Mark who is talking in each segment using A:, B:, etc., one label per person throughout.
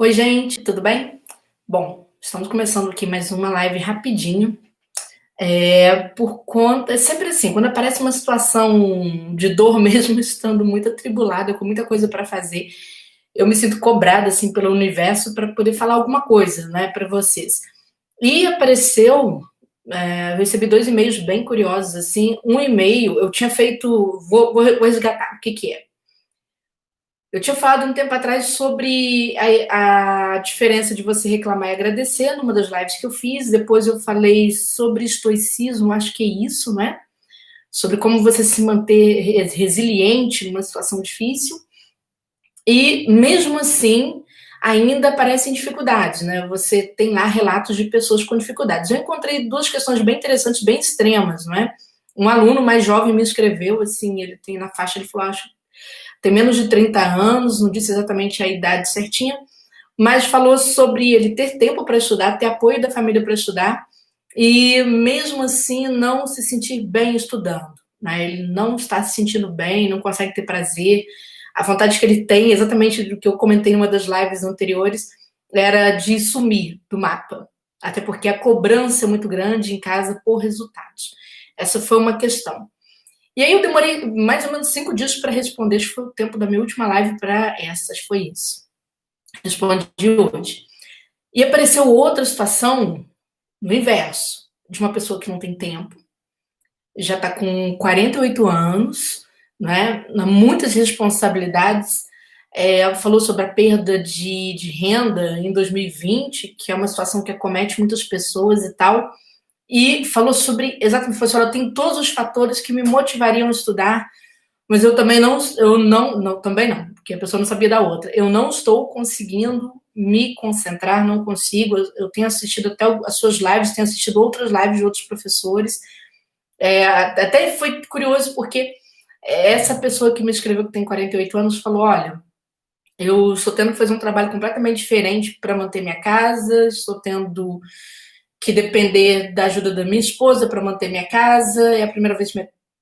A: Oi, gente, tudo bem? Bom, estamos começando aqui mais uma live rapidinho. Por conta, é sempre assim, quando aparece uma situação de dor mesmo, estando muito atribulada, com muita coisa para fazer, eu me sinto cobrada assim pelo universo para poder falar alguma coisa, né, para vocês. E apareceu, eu recebi dois e-mails bem curiosos assim. Um e-mail eu tinha feito, vou resgatar o que que é. Eu tinha falado um tempo atrás sobre a diferença de você reclamar e agradecer numa das lives que eu fiz. Depois eu falei sobre estoicismo, acho que é isso, né? Sobre como você se manter resiliente numa situação difícil. E mesmo assim, ainda aparecem dificuldades, né? Você tem lá relatos de pessoas com dificuldades. Eu encontrei duas questões bem interessantes, bem extremas, não é? Um aluno mais jovem me escreveu, assim, ele tem na faixa, ele falou, acho tem menos de 30 anos, não disse exatamente a idade certinha, mas falou sobre ele ter tempo para estudar, ter apoio da família para estudar, e mesmo assim não se sentir bem estudando. Né? Ele não está se sentindo bem, não consegue ter prazer. A vontade que ele tem, exatamente do que eu comentei em uma das lives anteriores, era de sumir do mapa. Até porque a cobrança é muito grande em casa por resultados. Essa foi uma questão. E aí eu demorei mais ou menos 5 dias para responder. Acho que foi o tempo da minha última live para essas, foi isso. Respondi hoje. E apareceu outra situação no inverso, de uma pessoa que não tem tempo, já está com 48 anos, né? Muitas responsabilidades. Falou sobre a perda de renda em 2020, que é uma situação que acomete muitas pessoas e tal. E falou sobre, exatamente, professora, tem todos os fatores que me motivariam a estudar, mas eu também também não, porque a pessoa não sabia da outra. Eu não estou conseguindo me concentrar, não consigo. Eu tenho assistido até as suas lives, tenho assistido outras lives de outros professores. Até foi curioso, porque essa pessoa que me escreveu, que tem 48 anos, falou: olha, eu estou tendo que fazer um trabalho completamente diferente para manter minha casa, estou tendo que depender da ajuda da minha esposa para manter minha casa, é a primeira vez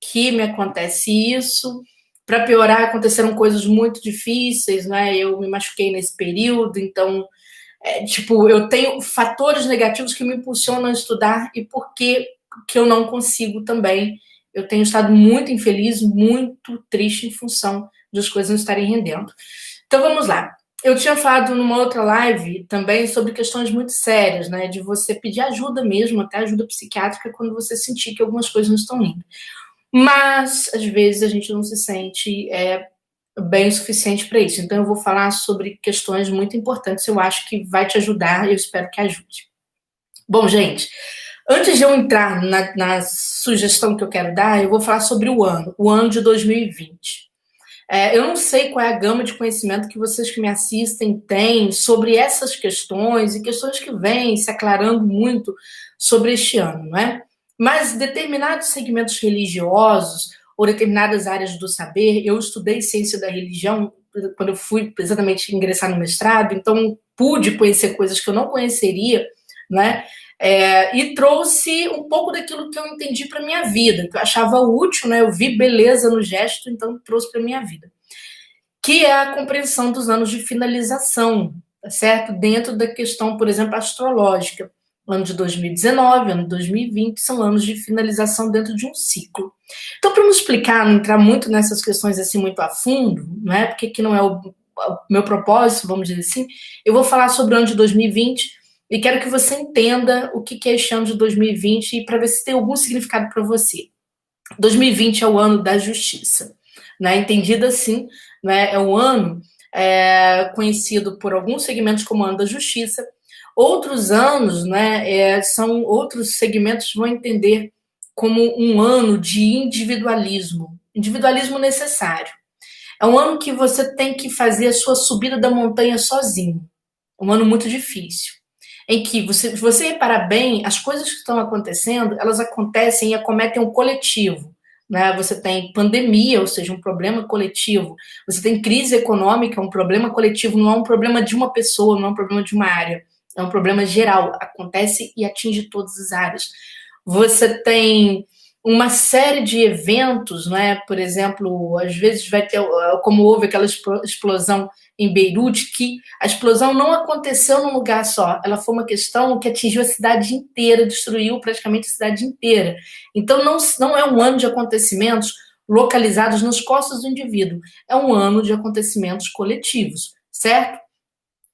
A: que me acontece isso. Para piorar, aconteceram coisas muito difíceis, né? Eu me machuquei nesse período, então, eu tenho fatores negativos que me impulsionam a estudar e por que eu não consigo também. Eu tenho estado muito infeliz, muito triste em função das coisas não estarem rendendo. Então vamos lá. Eu tinha falado numa outra live também sobre questões muito sérias, né? De você pedir ajuda mesmo, até ajuda psiquiátrica, quando você sentir que algumas coisas não estão indo. Mas, às vezes, a gente não se sente bem o suficiente para isso. Então, eu vou falar sobre questões muito importantes. Eu acho que vai te ajudar e eu espero que ajude. Bom, gente, antes de eu entrar na sugestão que eu quero dar, eu vou falar sobre o ano de 2020. Eu não sei qual é a gama de conhecimento que vocês que me assistem têm sobre essas questões e questões que vêm se aclarando muito sobre este ano, não é? Mas determinados segmentos religiosos ou determinadas áreas do saber, eu estudei ciência da religião quando eu fui exatamente ingressar no mestrado, então pude conhecer coisas que eu não conheceria, né? E trouxe um pouco daquilo que eu entendi para minha vida, que eu achava útil, né? Eu vi beleza no gesto, então trouxe para minha vida, que é a compreensão dos anos de finalização, tá certo? Dentro da questão, por exemplo, astrológica. O ano de 2019, ano de 2020 são anos de finalização dentro de um ciclo. Então, para me explicar, não entrar muito nessas questões assim muito a fundo, né? Porque aqui não é o meu propósito, vamos dizer assim, eu vou falar sobre o ano de 2020 e quero que você entenda o que é este ano de 2020 e para ver se tem algum significado para você. 2020 é o ano da justiça, né? Entendido assim, né? É um ano conhecido por alguns segmentos como ano da justiça. Outros anos, né, são outros segmentos vão entender como um ano de individualismo necessário. É um ano que você tem que fazer a sua subida da montanha sozinho. Um ano muito difícil. Em que, se você reparar bem, as coisas que estão acontecendo, elas acontecem e acometem um coletivo. Né? Você tem pandemia, ou seja, um problema coletivo. Você tem crise econômica, um problema coletivo. Não é um problema de uma pessoa, não é um problema de uma área. É um problema geral. Acontece e atinge todas as áreas. Você tem uma série de eventos, né? Por exemplo, às vezes vai ter, como houve aquela explosão em Beirute, que a explosão não aconteceu num lugar só, ela foi uma questão que atingiu a cidade inteira, destruiu praticamente a cidade inteira. Então, não é um ano de acontecimentos localizados nas costas do indivíduo, é um ano de acontecimentos coletivos, certo?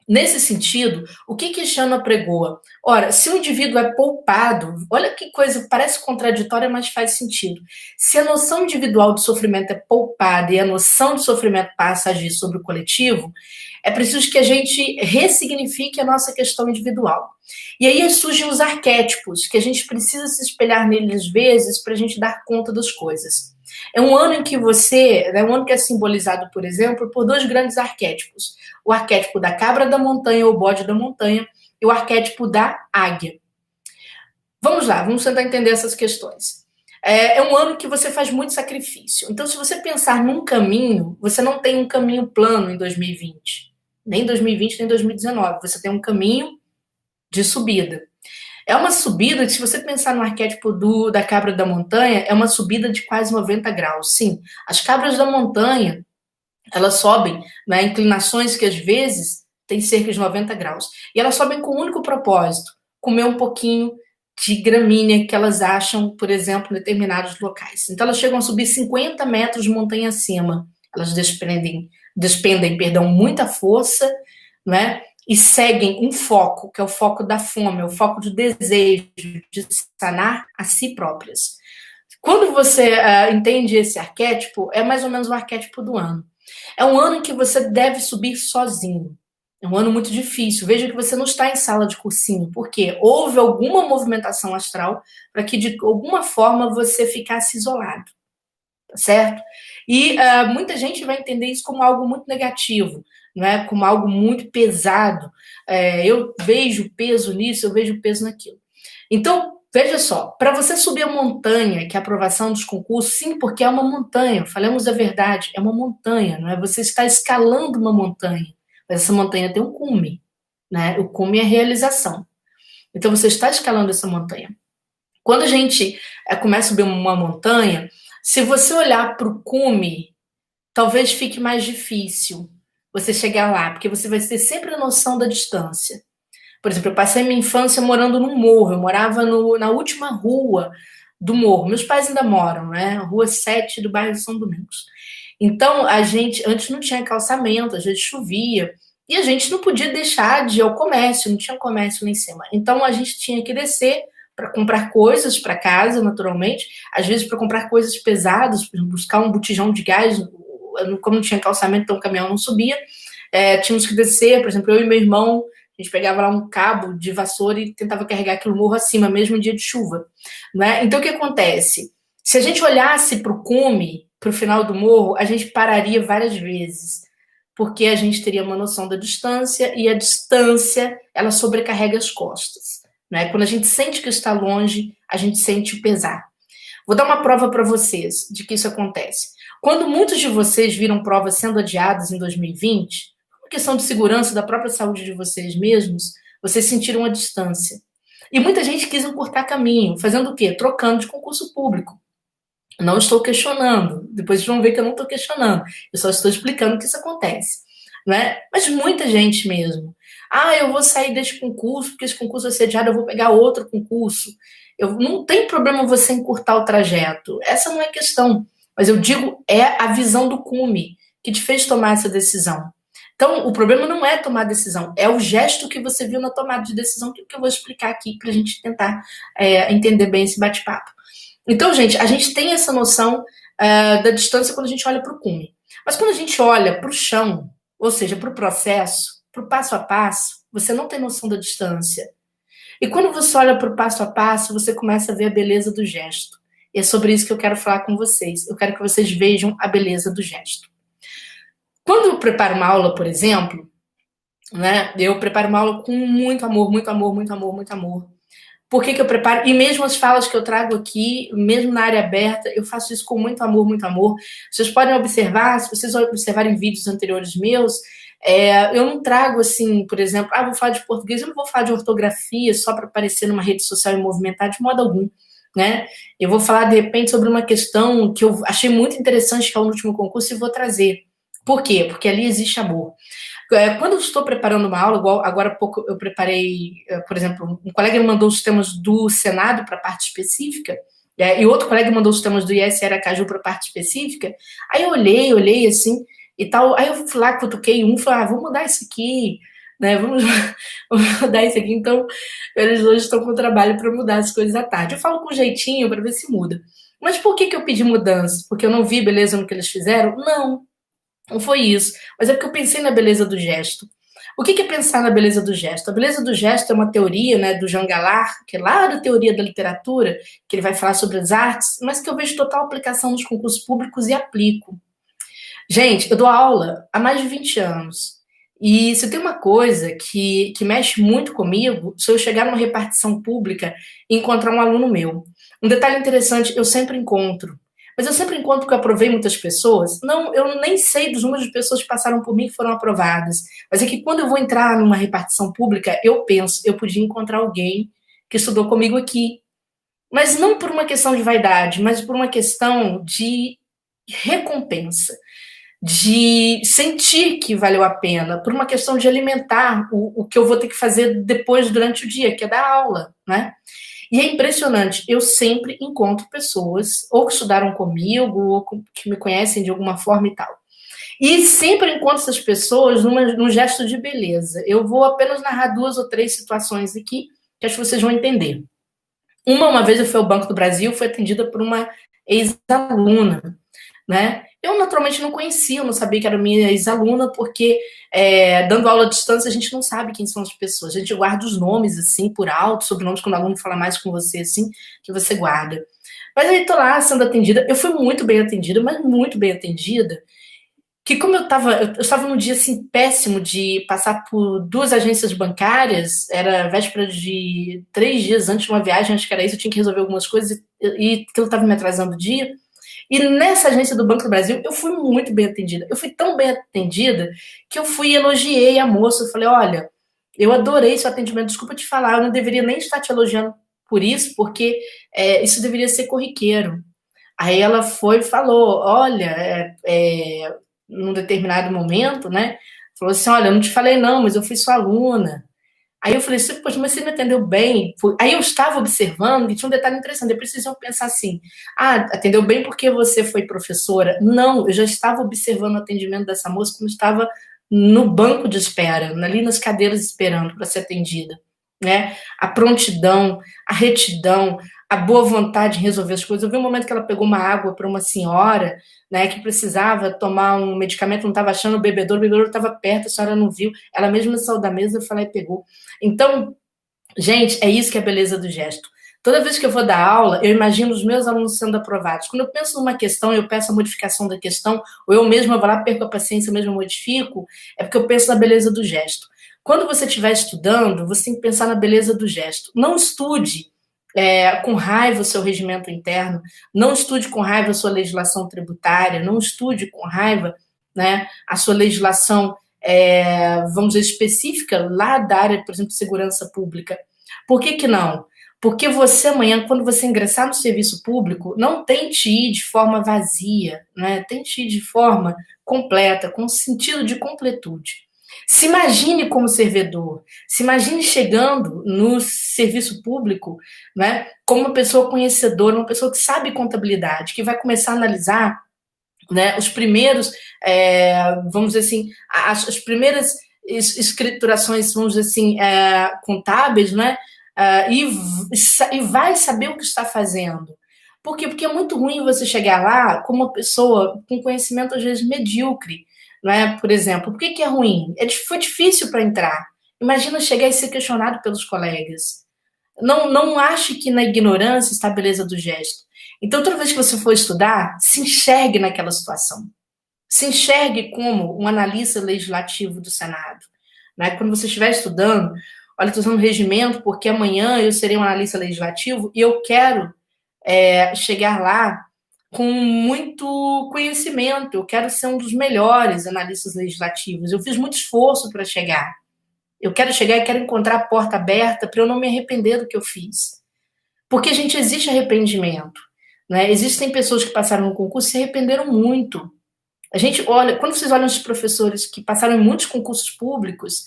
A: Nesse sentido, o que Cristiano apregoa? Ora, se o indivíduo é poupado, olha que coisa, parece contraditória, mas faz sentido. Se a noção individual de sofrimento é poupada e a noção de sofrimento passa a agir sobre o coletivo, é preciso que a gente ressignifique a nossa questão individual. E aí surgem os arquétipos, que a gente precisa se espelhar neles às vezes para a gente dar conta das coisas. É um ano em que um ano que é simbolizado, por exemplo, por dois grandes arquétipos. O arquétipo da cabra da montanha ou bode da montanha e o arquétipo da águia. Vamos lá, vamos tentar entender essas questões. É um ano que você faz muito sacrifício. Então, se você pensar num caminho, você não tem um caminho plano em 2020. Nem 2020, nem 2019. Você tem um caminho de subida. É uma subida que, se você pensar no arquétipo da cabra da montanha, é uma subida de quase 90 graus. Sim, as cabras da montanha, elas sobem, né, inclinações que às vezes tem cerca de 90 graus. E elas sobem com o único propósito, comer um pouquinho de gramínea que elas acham, por exemplo, em determinados locais. Então elas chegam a subir 50 metros de montanha acima. Elas despendem, muita força, né? E seguem um foco, que é o foco da fome, é o foco do desejo de sanar a si próprias. Quando você entende esse arquétipo, é mais ou menos o arquétipo do ano. É um ano em que você deve subir sozinho. É um ano muito difícil. Veja que você não está em sala de cursinho, porque houve alguma movimentação astral para que, de alguma forma, você ficasse isolado. Tá certo? E muita gente vai entender isso como algo muito negativo, não é? Como algo muito pesado. Eu vejo peso nisso, eu vejo peso naquilo. Então, veja só, para você subir a montanha, que é a aprovação dos concursos, sim, porque é uma montanha, falemos a verdade, é uma montanha, não é? Você está escalando uma montanha, mas essa montanha tem um cume, né? O cume é a realização. Então, você está escalando essa montanha. Quando a gente começa a subir uma montanha, se você olhar para o cume, talvez fique mais difícil você chegar lá, porque você vai ter sempre a noção da distância. Por exemplo, eu passei minha infância morando num morro, eu morava na última rua do morro. Meus pais ainda moram, né? Rua 7 do bairro de São Domingos. Então, a gente, antes não tinha calçamento, às vezes chovia, e a gente não podia deixar de ir ao comércio, não tinha comércio lá em cima. Então, a gente tinha que descer para comprar coisas para casa, naturalmente, às vezes para comprar coisas pesadas, por exemplo, buscar um botijão de gás, como não tinha calçamento, então o caminhão não subia, tínhamos que descer, por exemplo, eu e meu irmão, a gente pegava lá um cabo de vassoura e tentava carregar aquilo morro acima, mesmo em dia de chuva. Né? Então, o que acontece? Se a gente olhasse para o cume, para o final do morro, a gente pararia várias vezes, porque a gente teria uma noção da distância, e a distância, ela sobrecarrega as costas. Né? Quando a gente sente que está longe, a gente sente o pesar. Vou dar uma prova para vocês de que isso acontece. Quando muitos de vocês viram provas sendo adiadas em 2020, por questão de segurança da própria saúde de vocês mesmos, vocês sentiram a distância. E muita gente quis encurtar caminho, fazendo o quê? Trocando de concurso público. Não estou questionando, depois vocês vão ver que eu não estou questionando, eu só estou explicando que isso acontece. Né? Mas muita gente mesmo. Eu vou sair desse concurso, porque esse concurso vai ser adiado, eu vou pegar outro concurso. Não tem problema você encurtar o trajeto, essa não é questão. Mas eu digo, é a visão do cume que te fez tomar essa decisão. Então, o problema não é tomar decisão, é o gesto que você viu na tomada de decisão, que eu vou explicar aqui para a gente tentar entender bem esse bate-papo. Então, gente, a gente tem essa noção da distância quando a gente olha para o cume. Mas quando a gente olha para o chão, ou seja, para o processo, para o passo a passo, você não tem noção da distância. E quando você olha para o passo a passo, você começa a ver a beleza do gesto. E é sobre isso que eu quero falar com vocês. Eu quero que vocês vejam a beleza do gesto. Quando eu preparo uma aula, por exemplo, né, eu preparo uma aula com muito amor, muito amor, muito amor, muito amor. Por que eu preparo? E mesmo as falas que eu trago aqui, mesmo na área aberta, eu faço isso com muito amor, muito amor. Vocês podem observar, se vocês observarem vídeos anteriores meus, eu não trago assim, por exemplo, vou falar de português, eu não vou falar de ortografia só para aparecer numa rede social e movimentar de modo algum. né? Eu vou falar, de repente, sobre uma questão que eu achei muito interessante, que é o último concurso, e vou trazer. Por quê? Porque ali existe amor. Quando eu estou preparando uma aula, igual agora há pouco eu preparei, por exemplo, um colega me mandou os temas do Senado para a parte específica, e outro colega mandou os temas do IS Aracaju para a parte específica. Aí eu olhei assim e tal. Aí eu fui lá, cutuquei um, falei, vamos mudar isso aqui, né? Vamos mudar isso aqui. Então, eles hoje estão com trabalho para mudar as coisas à tarde. Eu falo com jeitinho para ver se muda. Mas por que eu pedi mudança? Porque eu não vi beleza no que eles fizeram? Não foi isso. Mas é porque eu pensei na beleza do gesto. O que é pensar na beleza do gesto? A beleza do gesto é uma teoria, né, do Jean Galard, que é lá da teoria da literatura, que ele vai falar sobre as artes, mas que eu vejo total aplicação nos concursos públicos e aplico. Gente, eu dou aula há mais de 20 anos. E se tem uma coisa que mexe muito comigo, se eu chegar numa repartição pública e encontrar um aluno meu. Um detalhe interessante, eu sempre encontro. Mas eu sempre encontro porque eu aprovei muitas pessoas. Não, eu nem sei dos números de pessoas que passaram por mim que foram aprovadas. Mas é que quando eu vou entrar numa repartição pública, eu penso, eu podia encontrar alguém que estudou comigo aqui. Mas não por uma questão de vaidade, mas por uma questão de recompensa, de sentir que valeu a pena, por uma questão de alimentar o que eu vou ter que fazer depois, durante o dia, que é dar aula, né? E é impressionante, eu sempre encontro pessoas, ou que estudaram comigo, ou que me conhecem de alguma forma e tal. E sempre encontro essas pessoas num gesto de beleza. Eu vou apenas narrar 2 ou 3 situações aqui, que acho que vocês vão entender. Uma vez eu fui ao Banco do Brasil, fui atendida por uma ex-aluna, né? Eu naturalmente não conhecia, eu não sabia que era minha ex-aluna, porque dando aula à distância a gente não sabe quem são as pessoas, a gente guarda os nomes assim por alto, sobrenomes, quando o aluno fala mais com você assim, que você guarda. Mas aí tô lá sendo atendida, eu fui muito bem atendida, mas muito bem atendida, que como eu estava num dia assim péssimo de passar por 2 agências bancárias, era véspera de 3 dias antes de uma viagem, acho que era isso, eu tinha que resolver algumas coisas e aquilo estava me atrasando o dia. E nessa agência do Banco do Brasil, eu fui muito bem atendida. Eu fui tão bem atendida que eu fui e elogiei a moça. Eu falei, olha, eu adorei seu atendimento, desculpa te falar, eu não deveria nem estar te elogiando por isso, porque isso deveria ser corriqueiro. Aí ela foi e falou, olha, num determinado momento, né, falou assim, olha, eu não te falei não, mas eu fui sua aluna. Aí eu falei assim, poxa, mas você me atendeu bem. Aí eu estava observando e tinha um detalhe interessante. Eu precisava pensar assim, atendeu bem porque você foi professora? Não, eu já estava observando o atendimento dessa moça como estava no banco de espera, ali nas cadeiras esperando para ser atendida. Né? A prontidão, a retidão, a boa vontade em resolver as coisas. Eu vi um momento que ela pegou uma água para uma senhora, né, que precisava tomar um medicamento, não estava achando o bebedouro estava perto, a senhora não viu. Ela mesma saiu da mesa, eu falei, pegou. Então, gente, é isso que é a beleza do gesto. Toda vez que eu vou dar aula, eu imagino os meus alunos sendo aprovados. Quando eu penso numa questão, eu peço a modificação da questão, ou eu mesma vou lá, perco a paciência, eu mesma modifico, é porque eu penso na beleza do gesto. Quando você estiver estudando, você tem que pensar na beleza do gesto. Não estude com raiva o seu regimento interno, não estude com raiva a sua legislação tributária, não estude com raiva, né, a sua legislação vamos dizer, específica lá da área, por exemplo, de segurança pública. Por que não? Porque você amanhã, quando você ingressar no serviço público, não tente ir de forma vazia, né? Tente ir de forma completa, com sentido de completude. Se imagine como servidor, se imagine chegando no serviço público, né, como uma pessoa conhecedora, uma pessoa que sabe contabilidade, que vai começar a analisar, né, os primeiros, vamos dizer assim, as primeiras escriturações, vamos dizer assim, contábeis, né, e vai saber o que está fazendo. Por quê? Porque é muito ruim você chegar lá como uma pessoa com conhecimento, às vezes, medíocre, né, por exemplo. Por que é ruim? Foi difícil para entrar. Imagina chegar e ser questionado pelos colegas. Não ache que na ignorância está a beleza do gesto. Então, toda vez que você for estudar, se enxergue naquela situação. Se enxergue como um analista legislativo do Senado. Né? Quando você estiver estudando, olha, estou usando regimento porque amanhã eu serei um analista legislativo e eu quero chegar lá com muito conhecimento. Eu quero ser um dos melhores analistas legislativos. Eu fiz muito esforço para chegar. Eu quero chegar e quero encontrar a porta aberta para eu não me arrepender do que eu fiz. Porque, gente, existe arrependimento, né? Existem pessoas que passaram no concurso e se arrependeram muito. A gente olha, quando vocês olham os professores que passaram em muitos concursos públicos,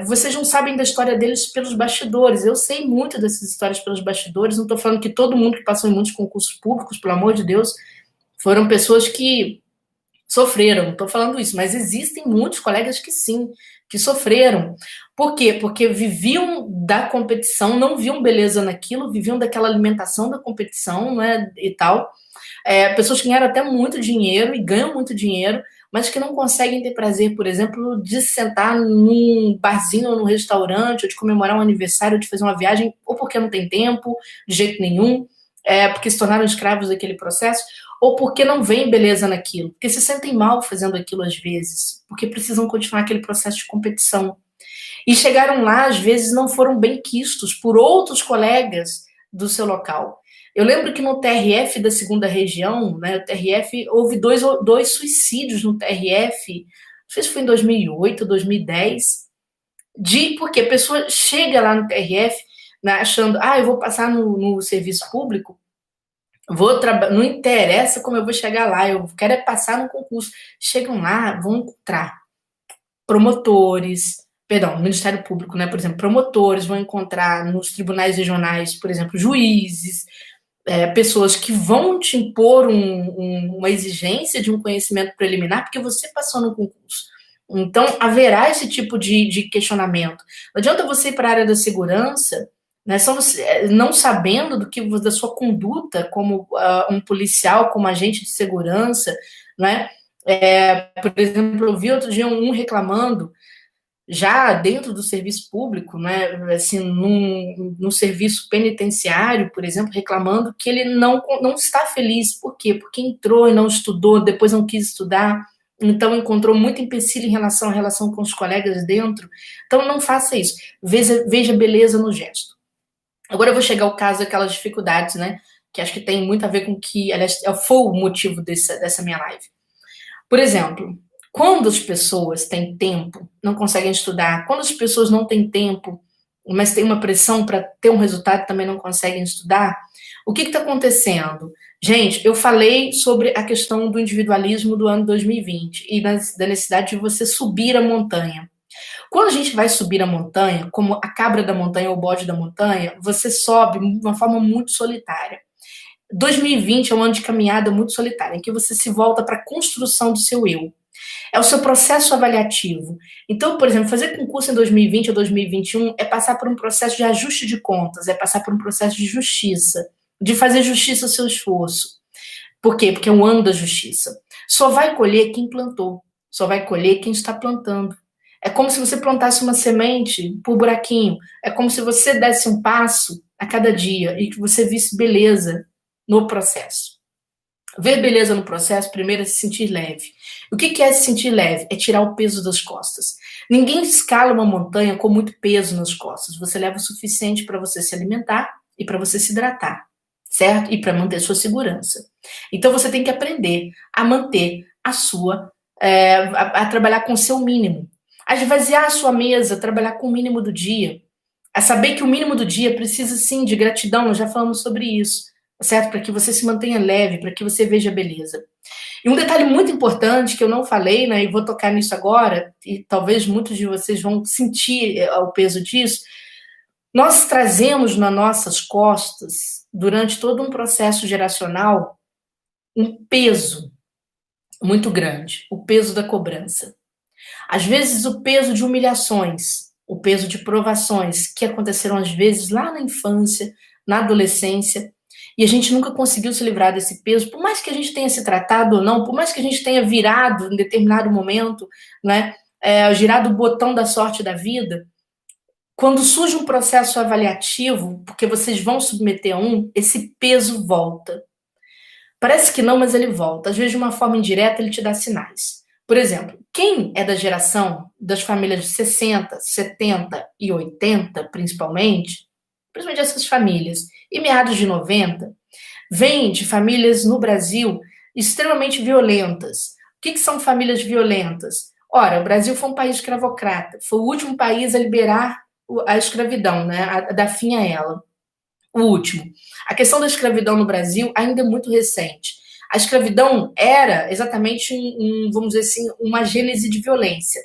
A: vocês não sabem da história deles pelos bastidores. Eu sei muito dessas histórias pelos bastidores. Não estou falando que todo mundo que passou em muitos concursos públicos, pelo amor de Deus, foram pessoas que sofreram. Não estou falando isso, mas existem muitos colegas que sim, que sofreram. Por quê? Porque viviam da competição, não viam beleza naquilo, viviam daquela alimentação da competição, né, e tal. Pessoas que ganharam até muito dinheiro e ganham muito dinheiro, mas que não conseguem ter prazer, por exemplo, de sentar num barzinho ou num restaurante, ou de comemorar um aniversário, ou de fazer uma viagem, ou porque não tem tempo, de jeito nenhum, porque se tornaram escravos daquele processo, ou porque não veem beleza naquilo, porque se sentem mal fazendo aquilo às vezes, porque precisam continuar aquele processo de competição. E chegaram lá, às vezes, não foram bem quistos por outros colegas do seu local. Eu lembro que no TRF da segunda região, né, o TRF, houve dois suicídios no TRF, não sei se foi em 2008, 2010, porque a pessoa chega lá no TRF, né, achando, eu vou passar no serviço público, não interessa como eu vou chegar lá, eu quero passar no concurso. Chegam lá, vão encontrar no Ministério Público, né, por exemplo, promotores, vão encontrar nos tribunais regionais, por exemplo, juízes, pessoas que vão te impor uma exigência de um conhecimento preliminar porque você passou no concurso. Então, haverá esse tipo de questionamento. Não adianta você ir para a área da segurança, né, não sabendo da sua conduta como um policial, como agente de segurança, né? Por exemplo, eu vi outro dia um reclamando já dentro do serviço público, né, assim, num serviço penitenciário, por exemplo, reclamando que ele não está feliz. Por quê? Porque entrou e não estudou, depois não quis estudar, então encontrou muito empecilho em relação à relação com os colegas dentro. Então não faça isso. Veja beleza no gesto. Agora eu vou chegar ao caso daquelas dificuldades, né, que acho que tem muito a ver com que, aliás, foi o motivo dessa minha live. Por exemplo, quando as pessoas têm tempo, não conseguem estudar, quando as pessoas não têm tempo, mas têm uma pressão para ter um resultado, também não conseguem estudar, o que está acontecendo? Gente, eu falei sobre a questão do individualismo do ano 2020 e da necessidade de você subir a montanha. Quando a gente vai subir a montanha, como a cabra da montanha ou o bode da montanha, você sobe de uma forma muito solitária. 2020 é um ano de caminhada muito solitária, em que você se volta para a construção do seu eu. É o seu processo avaliativo. Então, por exemplo, fazer concurso em 2020 ou 2021 é passar por um processo de ajuste de contas, é passar por um processo de justiça, de fazer justiça ao seu esforço. Por quê? Porque é um ano da justiça. Só vai colher quem plantou, só vai colher quem está plantando. É como se você plantasse uma semente por buraquinho, é como se você desse um passo a cada dia e que você visse beleza no processo. Ver beleza no processo, primeiro, é se sentir leve. O que é se sentir leve? É tirar o peso das costas. Ninguém escala uma montanha com muito peso nas costas. Você leva o suficiente para você se alimentar e para você se hidratar, certo? E para manter sua segurança. Então você tem que aprender a manter a sua, a trabalhar com o seu mínimo. A esvaziar a sua mesa, trabalhar com o mínimo do dia. A saber que o mínimo do dia precisa, sim, de gratidão, nós já falamos sobre isso, certo? Para que você se mantenha leve, para que você veja beleza. E um detalhe muito importante que eu não falei, né, e vou tocar nisso agora, e talvez muitos de vocês vão sentir o peso disso, nós trazemos nas nossas costas, durante todo um processo geracional, um peso muito grande, o peso da cobrança. Às vezes o peso de humilhações, o peso de provações que aconteceram às vezes lá na infância, na adolescência, e a gente nunca conseguiu se livrar desse peso, por mais que a gente tenha se tratado ou não, por mais que a gente tenha virado em determinado momento, né, girado o botão da sorte da vida, quando surge um processo avaliativo, porque vocês vão submeter a esse peso volta. Parece que não, mas ele volta. Às vezes, de uma forma indireta, ele te dá sinais. Por exemplo, quem é da geração das famílias de 60, 70 e 80, principalmente essas famílias, e meados de 90, vem de famílias no Brasil extremamente violentas. O que são famílias violentas? Ora, o Brasil foi um país escravocrata, foi o último país a liberar a escravidão, né, a dar fim a ela. O último. A questão da escravidão no Brasil ainda é muito recente. A escravidão era exatamente vamos dizer assim, uma gênese de violência.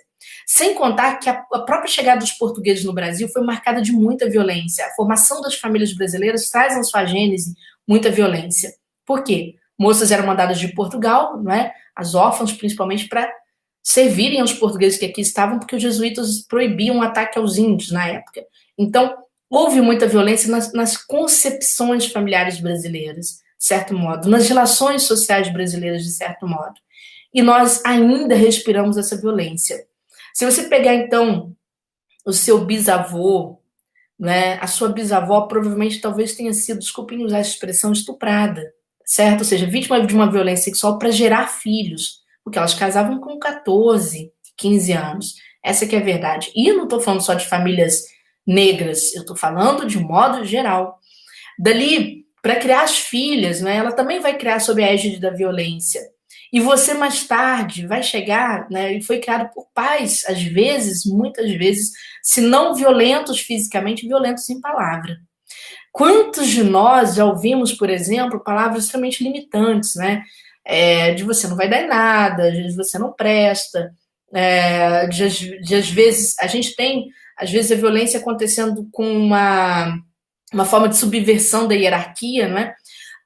A: Sem contar que a própria chegada dos portugueses no Brasil foi marcada de muita violência. A formação das famílias brasileiras traz na sua gênese muita violência. Por quê? Moças eram mandadas de Portugal, não é? As órfãs, principalmente, para servirem aos portugueses que aqui estavam, porque os jesuítas proibiam o ataque aos índios na época. Então, houve muita violência nas concepções familiares brasileiras, de certo modo, nas relações sociais brasileiras, de certo modo. E nós ainda respiramos essa violência. Se você pegar, então, o seu bisavô, né, a sua bisavó provavelmente talvez tenha sido, desculpem usar essa expressão, estuprada, certo? Ou seja, vítima de uma violência sexual para gerar filhos, porque elas casavam com 14, 15 anos. Essa que é a verdade. E eu não estou falando só de famílias negras, eu estou falando de modo geral. Dali, para criar as filhas, né, ela também vai criar sob a égide da violência. E você mais tarde vai chegar, né, e foi criado por pais, às vezes, muitas vezes, se não violentos fisicamente, violentos em palavra. Quantos de nós já ouvimos, por exemplo, palavras extremamente limitantes, né? De você não vai dar em nada, de você não presta, de às vezes, a gente tem, às vezes, a violência acontecendo com uma forma de subversão da hierarquia, não é?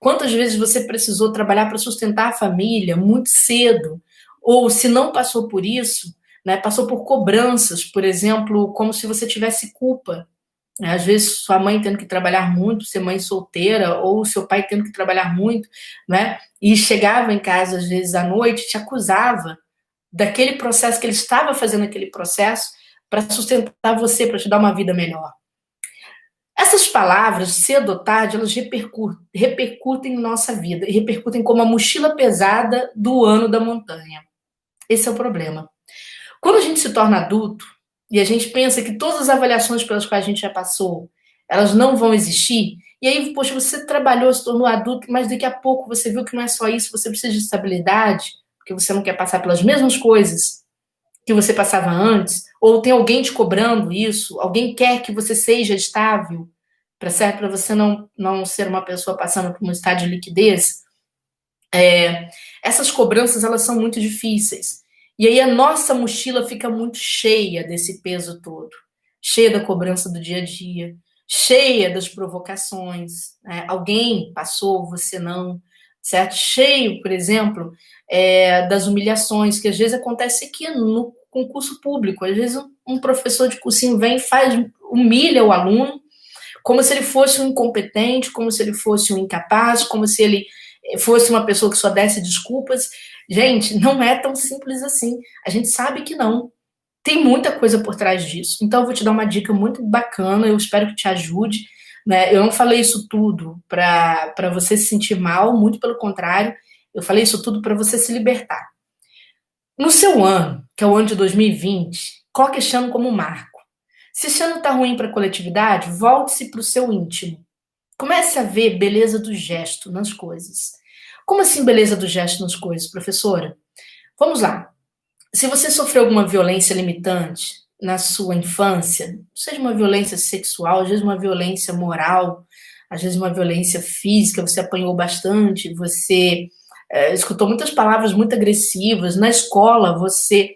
A: Quantas vezes você precisou trabalhar para sustentar a família muito cedo? Ou se não passou por isso, né, passou por cobranças, por exemplo, como se você tivesse culpa. Às vezes sua mãe tendo que trabalhar muito, ser mãe solteira, ou seu pai tendo que trabalhar muito, né? E chegava em casa, às vezes, à noite, te acusava daquele processo que ele estava fazendo aquele processo para sustentar você, para te dar uma vida melhor. Essas palavras, cedo ou tarde, elas repercutem em nossa vida, e repercutem como a mochila pesada do ano da montanha. Esse é o problema. Quando a gente se torna adulto, e a gente pensa que todas as avaliações pelas quais a gente já passou, elas não vão existir, e aí, poxa, você trabalhou, se tornou adulto, mas daqui a pouco você viu que não é só isso, você precisa de estabilidade, porque você não quer passar pelas mesmas coisas que você passava antes, ou tem alguém te cobrando isso, alguém quer que você seja estável, para você não ser uma pessoa passando por um estado de liquidez. Essas cobranças, elas são muito difíceis. E aí a nossa mochila fica muito cheia desse peso todo, cheia da cobrança do dia a dia, cheia das provocações, né? Alguém passou, você não, certo? Cheio, por exemplo, das humilhações, que às vezes acontece aqui no concurso público. Às vezes um professor de cursinho vem e humilha o aluno, como se ele fosse um incompetente, como se ele fosse um incapaz, como se ele fosse uma pessoa que só desse desculpas. Gente, não é tão simples assim. A gente sabe que não. Tem muita coisa por trás disso. Então, eu vou te dar uma dica muito bacana, eu espero que te ajude. Né? Eu não falei isso tudo para você se sentir mal, muito pelo contrário, eu falei isso tudo para você se libertar. No seu ano, que é o ano de 2020, coloque esse ano como marco. Se esse ano está ruim para a coletividade, volte-se para o seu íntimo. Comece a ver beleza do gesto nas coisas. Como assim beleza do gesto nas coisas, professora? Vamos lá. Se você sofreu alguma violência limitante na sua infância, seja uma violência sexual, às vezes uma violência moral, às vezes uma violência física, você apanhou bastante, você escutou muitas palavras muito agressivas, na escola você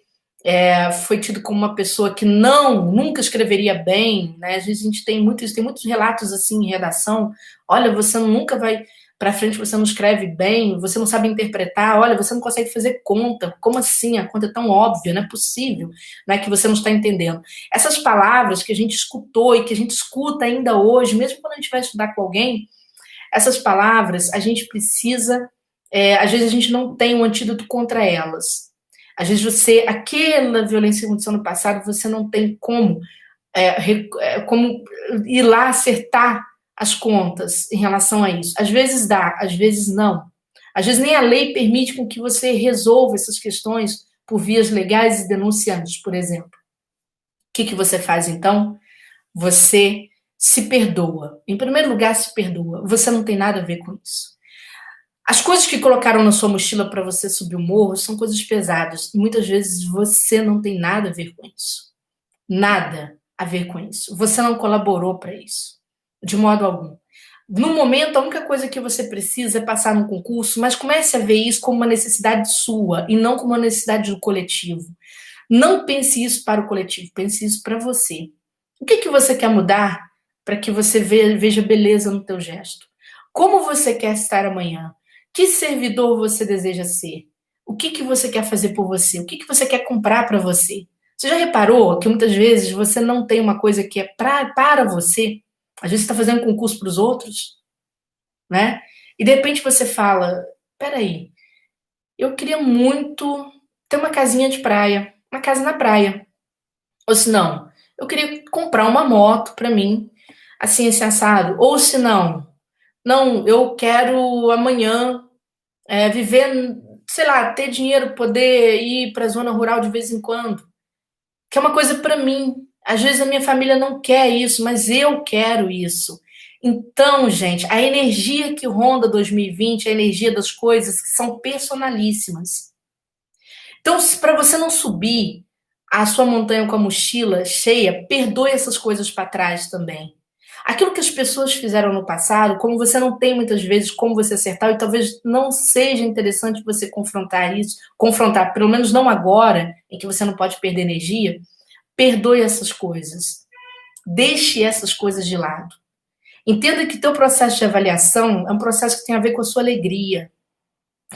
A: foi tido como uma pessoa que nunca escreveria bem, né? Às vezes a gente tem muitos relatos assim em redação, olha, você nunca vai para frente, você não escreve bem, você não sabe interpretar, olha, você não consegue fazer conta, como assim? A conta é tão óbvia, não é possível, né, que você não está entendendo. Essas palavras que a gente escutou e que a gente escuta ainda hoje, mesmo quando a gente vai estudar com alguém, essas palavras a gente precisa, às vezes a gente não tem um antídoto contra elas. Às vezes aquela violência que aconteceu no passado, você não tem como ir lá acertar as contas em relação a isso. Às vezes dá, às vezes não. Às vezes nem a lei permite com que você resolva essas questões por vias legais e denunciantes, por exemplo. O que você faz, então? Você se perdoa. Em primeiro lugar, se perdoa. Você não tem nada a ver com isso. As coisas que colocaram na sua mochila para você subir o morro são coisas pesadas. E muitas vezes você não tem nada a ver com isso. Nada a ver com isso. Você não colaborou para isso. De modo algum. No momento, a única coisa que você precisa é passar no concurso, mas comece a ver isso como uma necessidade sua e não como uma necessidade do coletivo. Não pense isso para o coletivo, pense isso para você. O que você quer mudar para que você veja beleza no teu gesto? Como você quer estar amanhã? Que servidor você deseja ser? O que você quer fazer por você? O que você quer comprar para você? Você já reparou que muitas vezes você não tem uma coisa que é para você? Às vezes você está fazendo concurso para os outros, né? E de repente você fala: peraí, eu queria muito ter uma casinha de praia, uma casa na praia. Ou se não, eu queria comprar uma moto para mim, assim, esse assado. Ou se não, não, eu quero amanhã viver, sei lá, ter dinheiro, poder ir para a zona rural de vez em quando. Que é uma coisa para mim. Às vezes a minha família não quer isso, mas eu quero isso. Então, gente, a energia que ronda 2020 é a energia das coisas que são personalíssimas. Então, para você não subir a sua montanha com a mochila cheia, perdoe essas coisas para trás também. Aquilo que as pessoas fizeram no passado, como você não tem muitas vezes como você acertar, e talvez não seja interessante você confrontar isso, confrontar, pelo menos não agora, em que você não pode perder energia, perdoe essas coisas. Deixe essas coisas de lado. Entenda que teu processo de avaliação é um processo que tem a ver com a sua alegria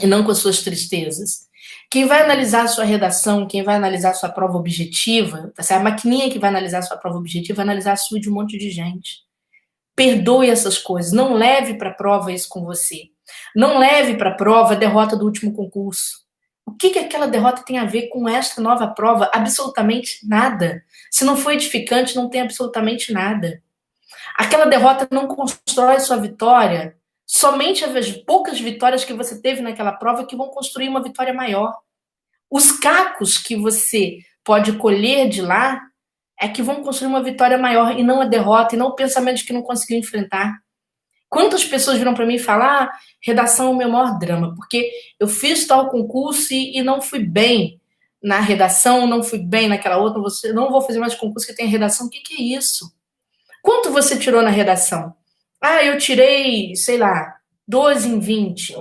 A: e não com as suas tristezas. Quem vai analisar a sua redação, quem vai analisar a sua prova objetiva, a maquininha que vai analisar a sua prova objetiva vai analisar a sua de um monte de gente. Perdoe essas coisas, não leve para a prova isso com você. Não leve para a prova a derrota do último concurso. O que aquela derrota tem a ver com esta nova prova? Absolutamente nada. Se não for edificante, não tem absolutamente nada. Aquela derrota não constrói sua vitória. Somente as poucas vitórias que você teve naquela prova que vão construir uma vitória maior. Os cacos que você pode colher de lá é que vão construir uma vitória maior e não a derrota, e não o pensamento de que não conseguiu enfrentar. Quantas pessoas viram para mim e falam: redação é o meu maior drama, porque eu fiz tal concurso e não fui bem na redação, não fui bem naquela outra, não vou fazer mais concurso que tem redação. O que é isso? Quanto você tirou na redação? Eu tirei, sei lá, 12 em 20.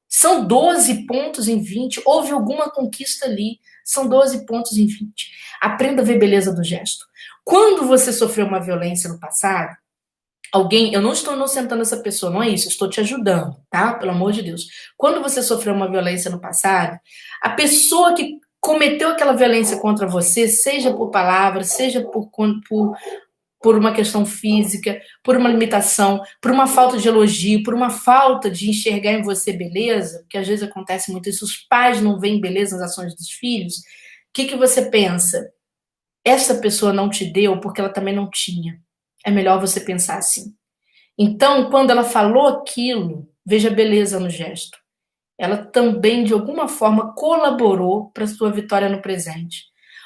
A: São 12 pontos em 20. Houve alguma conquista ali. São 12 pontos em 20. Aprenda a ver beleza do gesto. Quando você sofreu uma violência no passado, eu não estou inocentando essa pessoa, não é isso, eu estou te ajudando, tá? Pelo amor de Deus. Quando você sofreu uma violência no passado, a pessoa que cometeu aquela violência contra você, seja por palavras, seja por uma questão física, por uma limitação, por uma falta de elogio, por uma falta de enxergar em você beleza, porque às vezes acontece muito isso, os pais não veem beleza nas ações dos filhos, o que você pensa? Essa pessoa não te deu porque ela também não tinha. É melhor você pensar assim. Então, quando ela falou aquilo, veja a beleza no gesto. Ela também, de alguma forma, colaborou para a sua vitória no presente.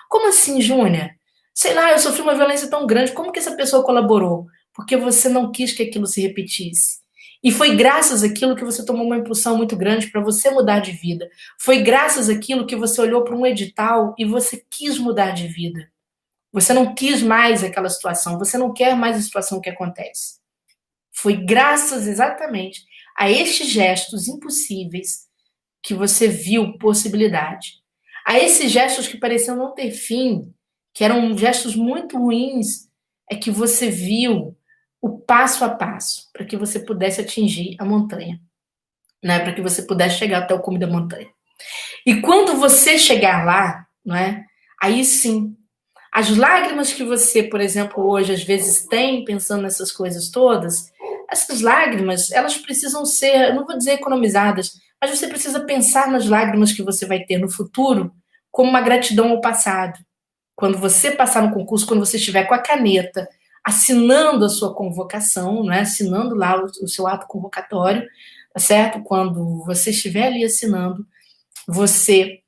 A: Como assim, Júnia? Sei lá, eu sofri uma violência tão grande, como que essa pessoa colaborou? Porque você não quis que aquilo se repetisse. E foi graças àquilo que você tomou uma impulsão muito grande para você mudar de vida. Foi graças àquilo que você olhou para um edital e você quis mudar de vida. Você não quis mais aquela situação, você não quer mais a situação que acontece. Foi graças exatamente a estes gestos impossíveis que você viu possibilidade. A esses gestos que pareciam não ter fim, que eram gestos muito ruins, é que você viu o passo a passo para que você pudesse atingir a montanha, né? Para que você pudesse chegar até o cume da montanha. E quando você chegar lá, não é? Aí sim, as lágrimas que você, por exemplo, hoje às vezes tem pensando nessas coisas todas, essas lágrimas, elas precisam ser, eu não vou dizer economizadas, mas você precisa pensar nas lágrimas que você vai ter no futuro como uma gratidão ao passado. Quando você passar no concurso, quando você estiver com a caneta, assinando a sua convocação, né? Assinando lá o seu ato convocatório, tá certo? Quando você estiver ali assinando, você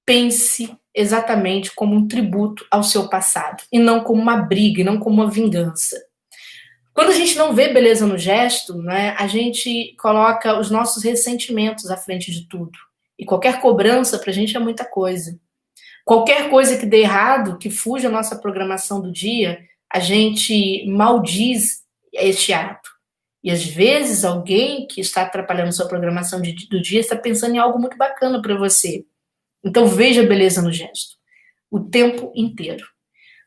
A: pense exatamente como um tributo ao seu passado, e não como uma briga, e não como uma vingança. Quando a gente não vê beleza no gesto, né, a gente coloca os nossos ressentimentos à frente de tudo. E qualquer cobrança pra gente é muita coisa. Qualquer coisa que dê errado, que fuja a nossa programação do dia, a gente maldiz este ato. E às vezes alguém que está atrapalhando sua programação do dia está pensando em algo muito bacana para você. Então veja a beleza no gesto, o tempo inteiro.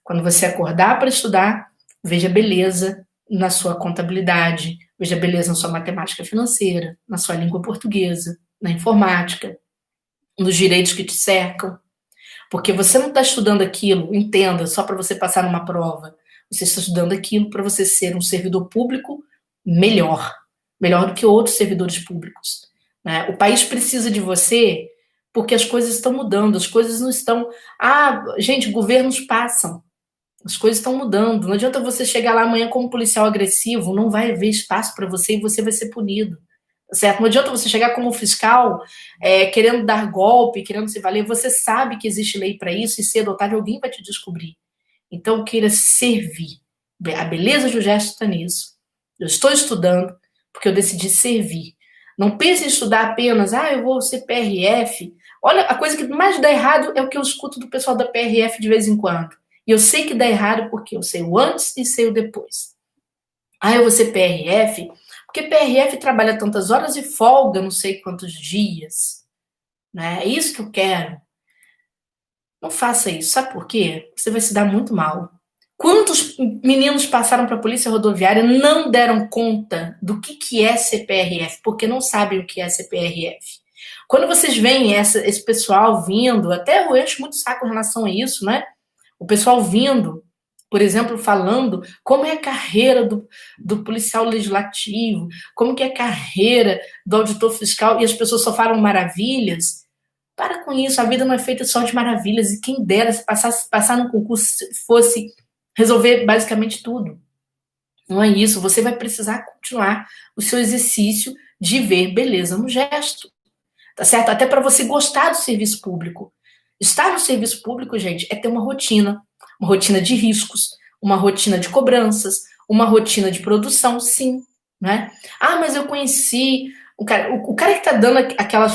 A: Quando você acordar para estudar, veja beleza na sua contabilidade, veja beleza na sua matemática financeira, na sua língua portuguesa, na informática, nos direitos que te cercam. Porque você não está estudando aquilo, entenda, só para você passar numa prova. Você está estudando aquilo para você ser um servidor público melhor, melhor do que outros servidores públicos. Né? O país precisa de você porque as coisas estão mudando, as coisas não estão. Ah, gente, governos passam, as coisas estão mudando. Não adianta você chegar lá amanhã como policial agressivo, não vai haver espaço para você e você vai ser punido. Certo? Não adianta você chegar como fiscal querendo dar golpe, querendo se valer. Você sabe que existe lei para isso e cedo ou tarde alguém vai te descobrir. Então, queira servir. A beleza do gesto está nisso. Eu estou estudando porque eu decidi servir. Não pense em estudar apenas, eu vou ser PRF. Olha, a coisa que mais dá errado é o que eu escuto do pessoal da PRF de vez em quando. E eu sei que dá errado porque eu sei o antes e sei o depois. Eu vou ser PRF porque PRF trabalha tantas horas e folga não sei quantos dias. Né? É isso que eu quero. Não faça isso. Sabe por quê? Você vai se dar muito mal. Quantos meninos passaram para a polícia rodoviária e não deram conta do que é CPRF, porque não sabem o que é CPRF? Quando vocês veem esse pessoal vindo, até eu encho muito saco em relação a isso, né? O pessoal vindo, por exemplo, falando como é a carreira do policial legislativo, como que é a carreira do auditor fiscal, e as pessoas só falam maravilhas. Para com isso, a vida não é feita só de maravilhas, e quem dera se passar no concurso fosse resolver basicamente tudo. Não é isso, você vai precisar continuar o seu exercício de ver beleza no gesto, tá certo? Até para você gostar do serviço público. Estar no serviço público, gente, é ter uma rotina de riscos, uma rotina de cobranças, uma rotina de produção, sim, né? Mas eu conheci o cara que tá dando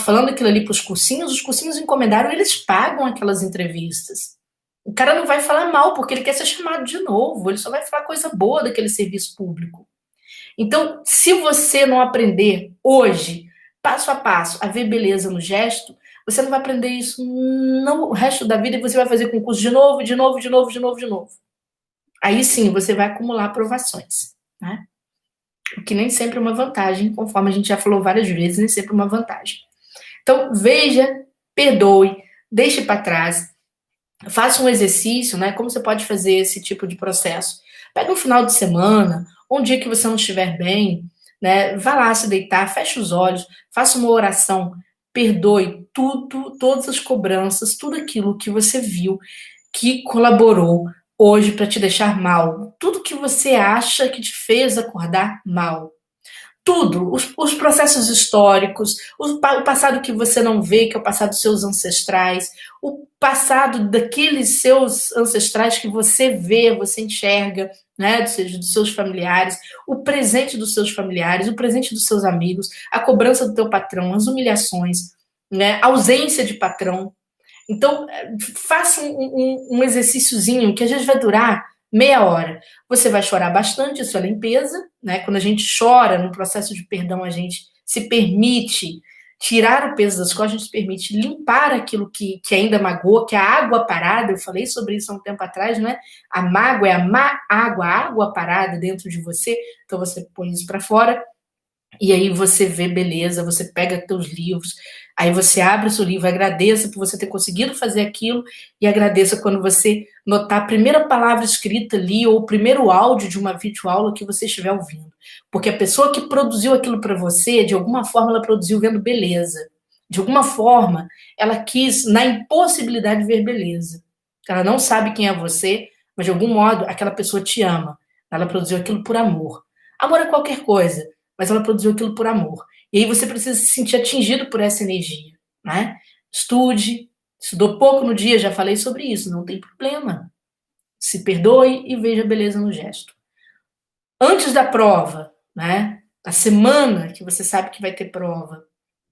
A: falando aquilo ali pros cursinhos, os cursinhos encomendaram, eles pagam aquelas entrevistas. O cara não vai falar mal, porque ele quer ser chamado de novo, ele só vai falar coisa boa daquele serviço público. Então, se você não aprender hoje, passo a passo, a ver beleza no gesto, você não vai aprender isso no resto da vida e você vai fazer concurso de novo, de novo, de novo, de novo, de novo. Aí sim, você vai acumular aprovações, né? O que nem sempre é uma vantagem, conforme a gente já falou várias vezes, nem sempre é uma vantagem. Então, veja, perdoe, deixe para trás, faça um exercício, né? Como você pode fazer esse tipo de processo? Pega um final de semana, um dia que você não estiver bem, né? Vá lá se deitar, feche os olhos, faça uma oração, perdoe tudo, todas as cobranças, tudo aquilo que você viu que colaborou hoje para te deixar mal, tudo que você acha que te fez acordar mal. Tudo, os processos históricos, o passado que você não vê, que é o passado dos seus ancestrais, o passado daqueles seus ancestrais que você vê, você enxerga, né, dos seus familiares, o presente dos seus familiares, o presente dos seus amigos, a cobrança do teu patrão, as humilhações, né, a ausência de patrão. Então, faça um exercíciozinho que às vezes vai durar meia hora. Você vai chorar bastante, isso é limpeza, né? Quando a gente chora no processo de perdão, a gente se permite tirar o peso das costas, a gente se permite limpar aquilo que ainda magoa, que é a água parada. Eu falei sobre isso há um tempo atrás, né? A mágoa é a água parada dentro de você. Então você põe isso para fora. E aí você vê beleza, você pega teus livros, aí você abre o seu livro, agradeça por você ter conseguido fazer aquilo e agradeça quando você notar a primeira palavra escrita ali ou o primeiro áudio de uma videoaula que você estiver ouvindo. Porque a pessoa que produziu aquilo para você, de alguma forma ela produziu vendo beleza. De alguma forma, ela quis, na impossibilidade de ver beleza. Ela não sabe quem é você, mas de algum modo aquela pessoa te ama. Ela produziu aquilo por amor. Amor é qualquer coisa, mas ela produziu aquilo por amor. E aí você precisa se sentir atingido por essa energia, né? Estude, estudou pouco no dia, já falei sobre isso, não tem problema. Se perdoe e veja a beleza no gesto. Antes da prova, né? A semana que você sabe que vai ter prova,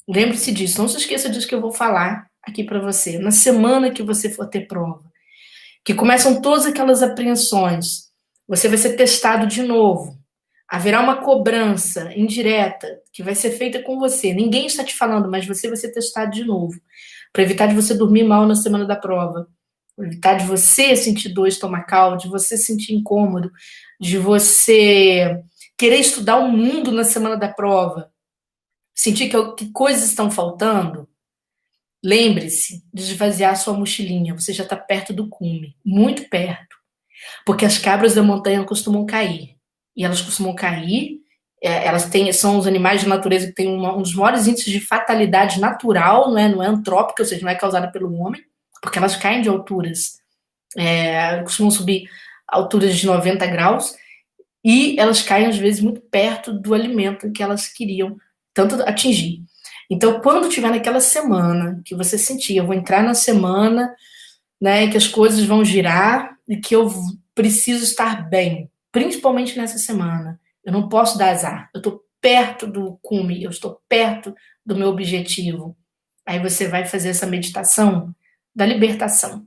A: lembre-se disso, não se esqueça disso que eu vou falar aqui para você. Na semana que você for ter prova, que começam todas aquelas apreensões, você vai ser testado de novo. Haverá uma cobrança indireta que vai ser feita com você. Ninguém está te falando, mas você vai ser testado de novo. Para evitar de você dormir mal na semana da prova. Para evitar de você sentir dor estomacal, de você sentir incômodo, de você querer estudar o mundo na semana da prova. Sentir que coisas estão faltando. Lembre-se de esvaziar sua mochilinha. Você já está perto do cume. Muito perto. Porque as cabras da montanha costumam cair. E elas costumam cair, são os animais de natureza que têm um dos maiores índices de fatalidade natural, não é antrópica, ou seja, não é causada pelo homem, porque elas caem de alturas, costumam subir a alturas de 90 graus, e elas caem, às vezes, muito perto do alimento que elas queriam tanto atingir. Então, quando tiver naquela semana que você sentir, eu vou entrar na semana, né, que as coisas vão girar e que eu preciso estar bem, principalmente nessa semana. Eu não posso dar azar. Eu estou perto do cume, eu estou perto do meu objetivo. Aí você vai fazer essa meditação da libertação,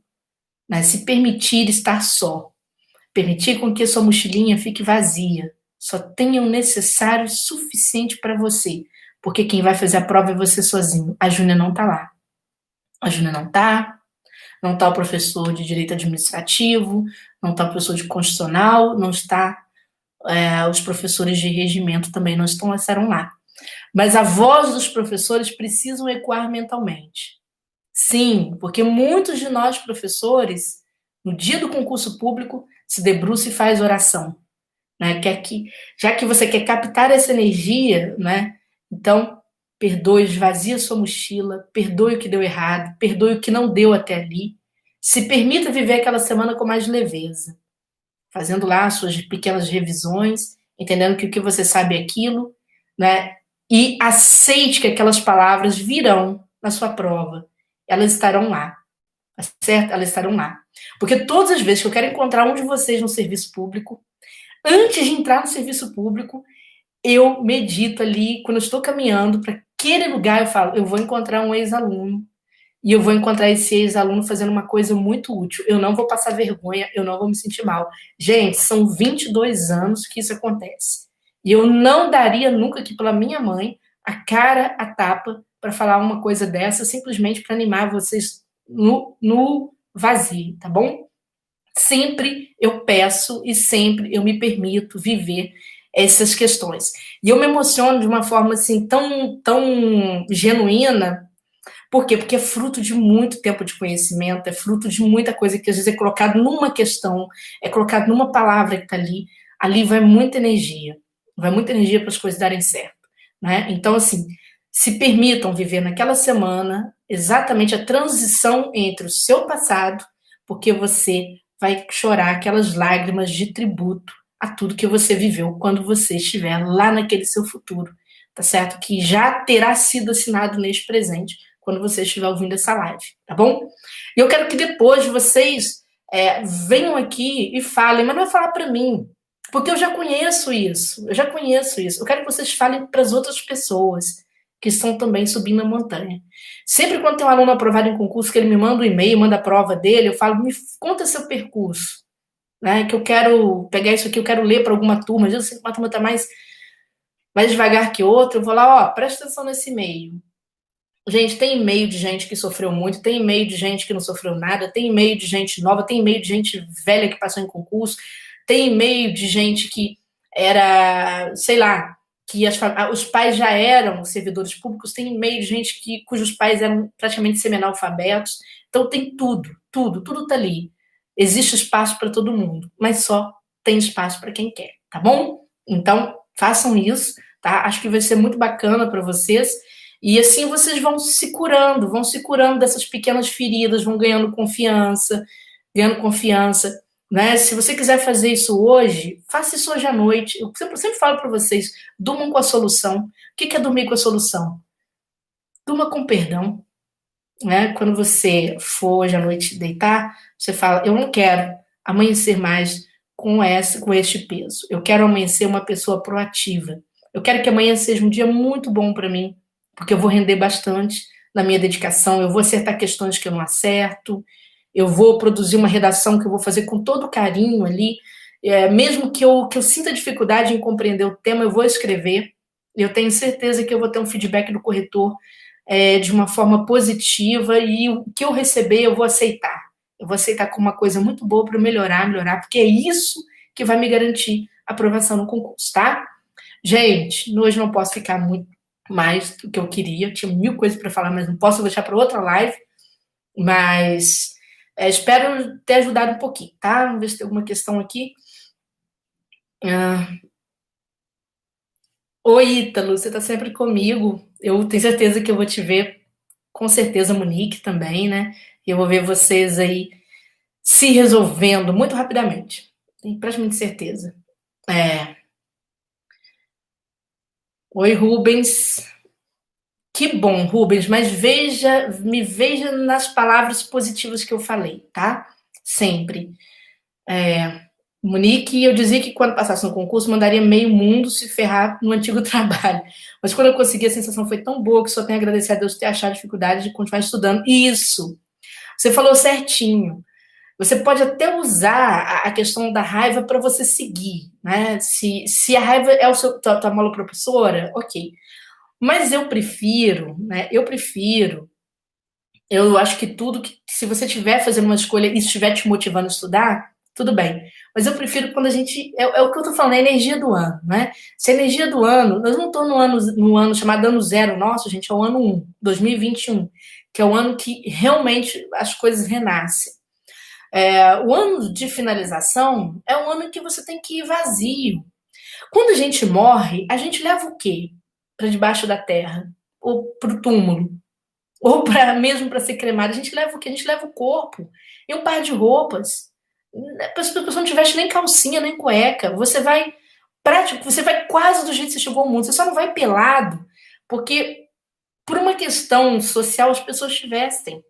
A: né? Se permitir estar só. Permitir com que a sua mochilinha fique vazia. Só tenha o necessário suficiente para você. Porque quem vai fazer a prova é você sozinho. A Júnia não está lá. A Júnia não está. Não está o professor de direito administrativo, não está o professor de constitucional, não está os professores de regimento também não estarão lá. Mas a voz dos professores precisam ecoar mentalmente. Sim, porque muitos de nós, professores, no dia do concurso público, se debruça e faz oração. Né? Já que você quer captar essa energia, né? Então, perdoe, esvazie a sua mochila, perdoe o que deu errado, perdoe o que não deu até ali. Se permita viver aquela semana com mais leveza, fazendo lá as suas pequenas revisões, entendendo que o que você sabe é aquilo, né? E aceite que aquelas palavras virão na sua prova. Elas estarão lá, tá certo? Elas estarão lá. Porque todas as vezes que eu quero encontrar um de vocês no serviço público, antes de entrar no serviço público, eu medito ali, quando eu estou caminhando para aquele lugar, eu falo, eu vou encontrar um ex-aluno e eu vou encontrar esse ex-aluno fazendo uma coisa muito útil. Eu não vou passar vergonha, eu não vou me sentir mal. Gente, são 22 anos que isso acontece. E eu não daria nunca aqui pela minha mãe a cara a tapa para falar uma coisa dessa, simplesmente para animar vocês no vazio, tá bom? Sempre eu peço e sempre eu me permito viver essas questões. E eu me emociono de uma forma assim tão genuína. Por quê? Porque é fruto de muito tempo de conhecimento, é fruto de muita coisa que às vezes é colocado numa questão, é colocado numa palavra que está ali. Ali vai muita energia para as coisas darem certo. Né? Então, assim, se permitam viver naquela semana exatamente a transição entre o seu passado, porque você vai chorar aquelas lágrimas de tributo a tudo que você viveu quando você estiver lá naquele seu futuro, tá certo? Que já terá sido assinado neste presente quando você estiver ouvindo essa live, tá bom? E eu quero que depois vocês venham aqui e falem, mas não é falar para mim, porque eu já conheço isso. Eu quero que vocês falem para as outras pessoas que estão também subindo a montanha. Sempre quando tem um aluno aprovado em concurso, que ele me manda um e-mail, manda a prova dele, eu falo, me conta seu percurso, né? Que eu quero pegar isso aqui, eu quero ler para alguma turma, às vezes uma turma está mais devagar que outra, eu vou lá, presta atenção nesse e-mail. Gente, tem e-mail de gente que sofreu muito, tem e-mail de gente que não sofreu nada, tem e-mail de gente nova, tem e-mail de gente velha que passou em concurso, tem e-mail de gente que era, sei lá, que os pais já eram servidores públicos, tem e-mail de gente cujos pais eram praticamente semi-analfabetos. Então tem tudo tá ali. Existe espaço para todo mundo, mas só tem espaço para quem quer, tá bom? Então, façam isso, tá? Acho que vai ser muito bacana para vocês. E assim vocês vão se curando dessas pequenas feridas, vão ganhando confiança, né? Se você quiser fazer isso hoje, faça isso hoje à noite. Eu sempre falo para vocês, durmam com a solução. O que é dormir com a solução? Durma com perdão. Né? Quando você for hoje à noite deitar, você fala, eu não quero amanhecer mais com este peso. Eu quero amanhecer uma pessoa proativa. Eu quero que amanhã seja um dia muito bom para mim, porque eu vou render bastante na minha dedicação, eu vou acertar questões que eu não acerto, eu vou produzir uma redação que eu vou fazer com todo carinho ali, Mesmo que eu sinta dificuldade em compreender o tema, eu vou escrever. Eu tenho certeza que eu vou ter um feedback do corretor de uma forma positiva e o que eu receber eu vou aceitar. Eu vou aceitar como uma coisa muito boa para melhorar, porque é isso que vai me garantir a aprovação no concurso, tá? Gente, hoje não posso ficar muito mais do que eu queria. Eu tinha mil coisas para falar, mas não posso deixar para outra live. Mas espero ter ajudado um pouquinho, tá? Vamos ver se tem alguma questão aqui. Oi, Ítalo, você está sempre comigo. Eu tenho certeza que eu vou te ver, com certeza, Monique também, né? Eu vou ver vocês aí se resolvendo muito rapidamente. Tenho praticamente certeza. Oi, Rubens. Que bom, Rubens, mas me veja nas palavras positivas que eu falei, tá? Sempre. Monique, eu dizia que quando passasse no concurso, mandaria meio mundo se ferrar no antigo trabalho. Mas quando eu consegui, a sensação foi tão boa que só tenho a agradecer a Deus ter achado dificuldade de continuar estudando. Isso! Você falou certinho. Você pode até usar a questão da raiva para você seguir, né? Se a raiva é tua mola propulsora, ok. Mas eu prefiro, né? Eu acho que tudo que, se você estiver fazendo uma escolha e estiver te motivando a estudar, tudo bem. Mas eu prefiro quando a gente. É o que eu tô falando, é a energia do ano, né? Se a energia do ano. Nós não estamos no ano chamado ano zero nosso, gente, é o ano 1, 2021, que é o ano que realmente as coisas renascem. O ano de finalização é um ano que você tem que ir vazio. Quando a gente morre, a gente leva o quê? Para debaixo da terra? Ou para o túmulo? Ou mesmo para ser cremado? A gente leva o quê? A gente leva o corpo e um par de roupas. A pessoa não tivesse nem calcinha, nem cueca. Você vai quase do jeito que você chegou ao mundo. Você só não vai pelado, porque por uma questão social as pessoas te vestem.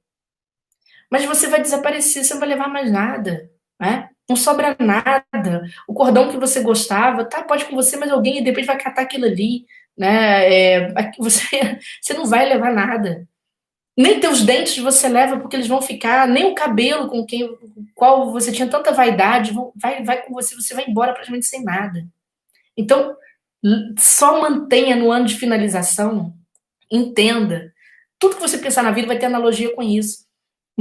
A: Mas você vai desaparecer, você não vai levar mais nada, né? Não sobra nada. O cordão que você gostava, tá, pode ir com você, mas alguém de repente vai catar aquilo ali, né? Você não vai levar nada. Nem teus dentes você leva, porque eles vão ficar, nem o cabelo qual você tinha tanta vaidade, vai com você, você vai embora praticamente sem nada. Então, só mantenha no ano de finalização, entenda. Tudo que você pensar na vida vai ter analogia com isso.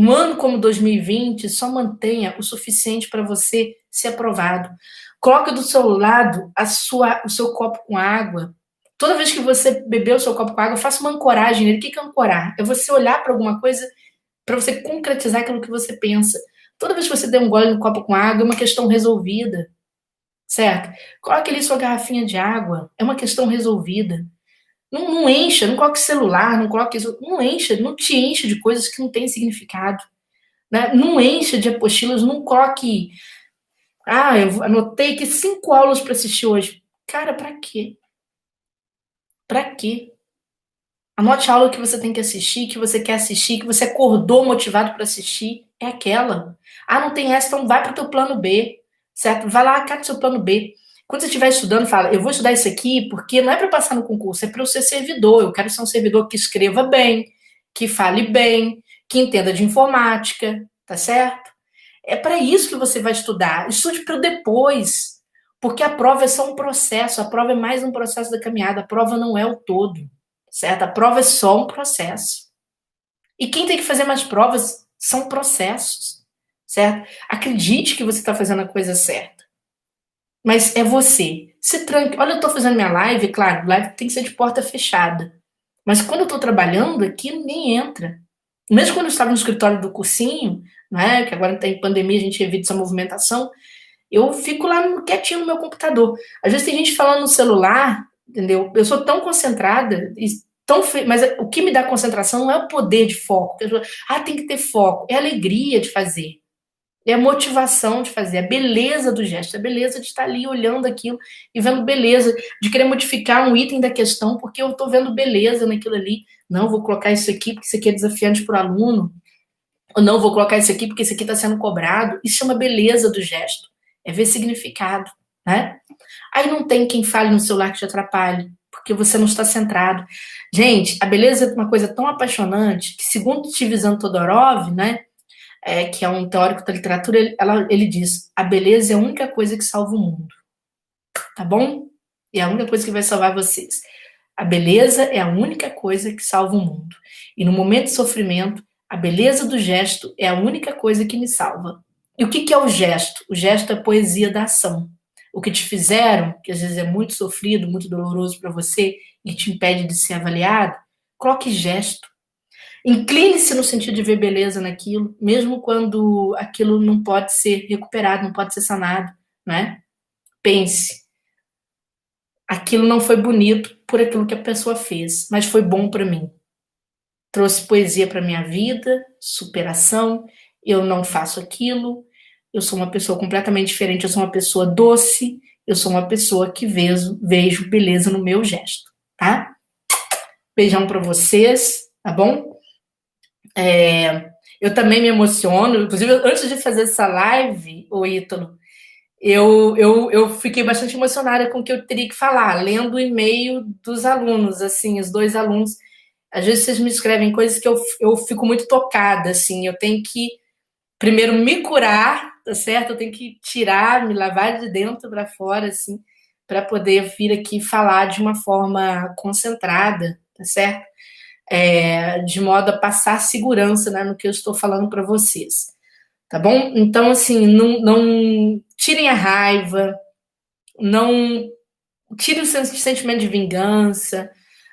A: Um ano como 2020 só mantenha o suficiente para você ser aprovado. Coloque do seu lado o seu copo com água. Toda vez que você beber o seu copo com água, faça uma ancoragem nele. O que é ancorar? É você olhar para alguma coisa para você concretizar aquilo que você pensa. Toda vez que você der um gole no copo com água, é uma questão resolvida. Certo? Coloque ali sua garrafinha de água. É uma questão resolvida. Não encha, não coloque celular, não coloque isso, não encha, não te encha de coisas que não têm significado. Né? Não encha de apostilas, não coloque. Eu anotei aqui 5 aulas para assistir hoje. Cara, para quê? Para quê? Anote a aula que você tem que assistir, que você quer assistir, que você acordou motivado para assistir. É aquela. Não tem essa, então vai para o teu plano B. Certo? Vai lá, cata o seu plano B. Quando você estiver estudando, fala, eu vou estudar isso aqui porque não é para passar no concurso, é para eu ser servidor. Eu quero ser um servidor que escreva bem, que fale bem, que entenda de informática, tá certo? É para isso que você vai estudar. Estude para depois, porque a prova é só um processo, a prova é mais um processo da caminhada, a prova não é o todo, certo? A prova é só um processo. E quem tem que fazer mais provas são processos, certo? Acredite que você está fazendo a coisa certa. Mas é você. Se tranque. Olha, eu estou fazendo minha live, claro, live tem que ser de porta fechada. Mas quando eu estou trabalhando aqui, ninguém entra. Mesmo quando eu estava no escritório do cursinho, né, que agora está em pandemia, a gente evita essa movimentação, eu fico lá quietinho no meu computador. Às vezes tem gente falando no celular, entendeu? Eu sou tão concentrada, mas o que me dá concentração não é o poder de foco. Tem que ter foco. É a alegria de fazer. É a motivação de fazer, a beleza do gesto, a beleza de estar ali olhando aquilo e vendo beleza, de querer modificar um item da questão, porque eu estou vendo beleza naquilo ali. Não, vou colocar isso aqui porque isso aqui é desafiante para o aluno. Ou não, vou colocar isso aqui porque isso aqui está sendo cobrado. Isso chama beleza do gesto. É ver significado, né? Aí não tem quem fale no celular que te atrapalhe, porque você não está centrado. Gente, a beleza é uma coisa tão apaixonante que, segundo Tivizan Todorov, né? que é um teórico da literatura, ele diz: a beleza é a única coisa que salva o mundo, tá bom? É a única coisa que vai salvar vocês. A beleza é a única coisa que salva o mundo. E no momento de sofrimento, a beleza do gesto é a única coisa que me salva. E o que é o gesto? O gesto é a poesia da ação. O que te fizeram, que às vezes é muito sofrido, muito doloroso para você e te impede de ser avaliado, coloque gesto. Incline-se no sentido de ver beleza naquilo, mesmo quando aquilo não pode ser recuperado, não pode ser sanado, né? Pense, aquilo não foi bonito por aquilo que a pessoa fez, mas foi bom para mim. Trouxe poesia para minha vida, superação. Eu não faço aquilo. Eu sou uma pessoa completamente diferente. Eu sou uma pessoa doce. Eu sou uma pessoa que vejo beleza no meu gesto, tá? Beijão para vocês, tá bom? Eu também me emociono. Inclusive, antes de fazer essa live, o Ítalo, eu fiquei bastante emocionada com o que eu teria que falar, lendo o e-mail dos alunos, assim, os 2 alunos. Às vezes vocês me escrevem coisas que eu fico muito tocada, assim, eu tenho que primeiro me curar, tá certo? Eu tenho que tirar, me lavar de dentro para fora, assim, para poder vir aqui falar de uma forma concentrada, tá certo? De modo a passar segurança, né, no que eu estou falando para vocês, tá bom? Então, assim, não tirem a raiva, não tirem o sentimento de vingança,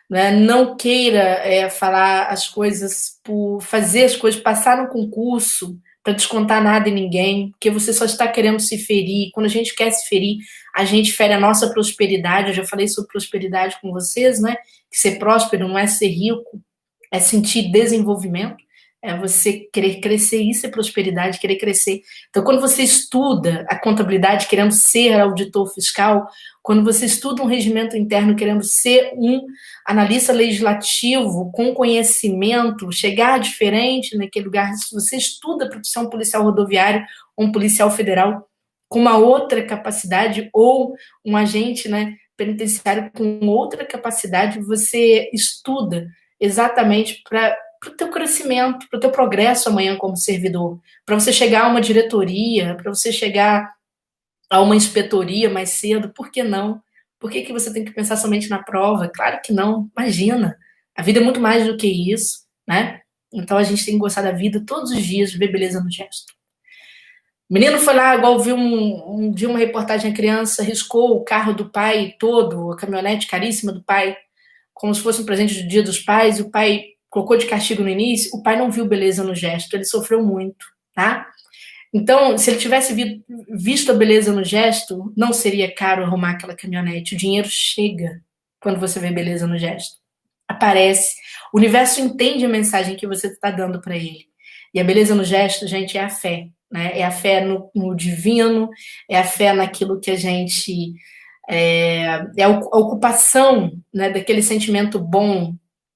A: né? Não queira falar as coisas por fazer as coisas passar no concurso para descontar nada em ninguém, porque você só está querendo se ferir. Quando a gente quer se ferir, a gente fere a nossa prosperidade. Eu já falei sobre prosperidade com vocês, né? Que ser próspero não é ser rico, é sentir desenvolvimento, é você querer crescer, isso é prosperidade, querer crescer. Então, quando você estuda a contabilidade querendo ser auditor fiscal, quando você estuda um regimento interno querendo ser um analista legislativo com conhecimento, chegar diferente naquele lugar, se você estuda para ser um policial rodoviário ou um policial federal com uma outra capacidade, ou um agente, né, penitenciário com outra capacidade, você estuda exatamente para o teu crescimento, para o teu progresso amanhã como servidor, para você chegar a uma diretoria, para você chegar a uma inspetoria mais cedo, por que não? Por que você tem que pensar somente na prova? Claro que não, imagina. A vida é muito mais do que isso, né? Então a gente tem que gostar da vida todos os dias, ver beleza no gesto. O menino foi lá, igual viu um dia uma reportagem, a criança riscou o carro do pai todo, a caminhonete caríssima do pai, como se fosse um presente do Dia dos Pais, e o pai colocou de castigo no início, o pai não viu beleza no gesto, ele sofreu muito, tá? Então, se ele tivesse visto a beleza no gesto, não seria caro arrumar aquela caminhonete. O dinheiro chega quando você vê beleza no gesto. Aparece. O universo entende a mensagem que você está dando para ele. E a beleza no gesto, gente, é a fé. Né? É a fé no divino, é a fé naquilo que a gente... É a ocupação, né, daquele sentimento bom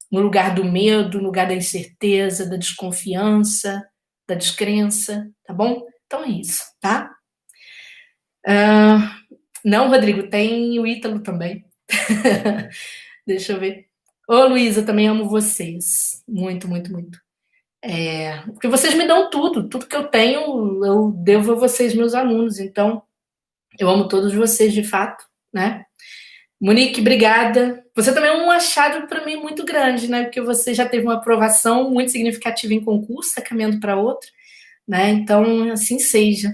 A: no lugar do medo, no lugar da incerteza, da desconfiança, da descrença, tá bom? Então é isso, tá? Não, Rodrigo, tem o Ítalo também. Deixa eu ver. Ô, Luísa, também amo vocês. Muito, muito, muito. Porque vocês me dão tudo que eu tenho, eu devo a vocês, meus alunos. Então, eu amo todos vocês, de fato, né? Monique, obrigada. Você também é um achado para mim muito grande, né? Porque você já teve uma aprovação muito significativa em concurso, está caminhando para outro, né? Então, assim seja,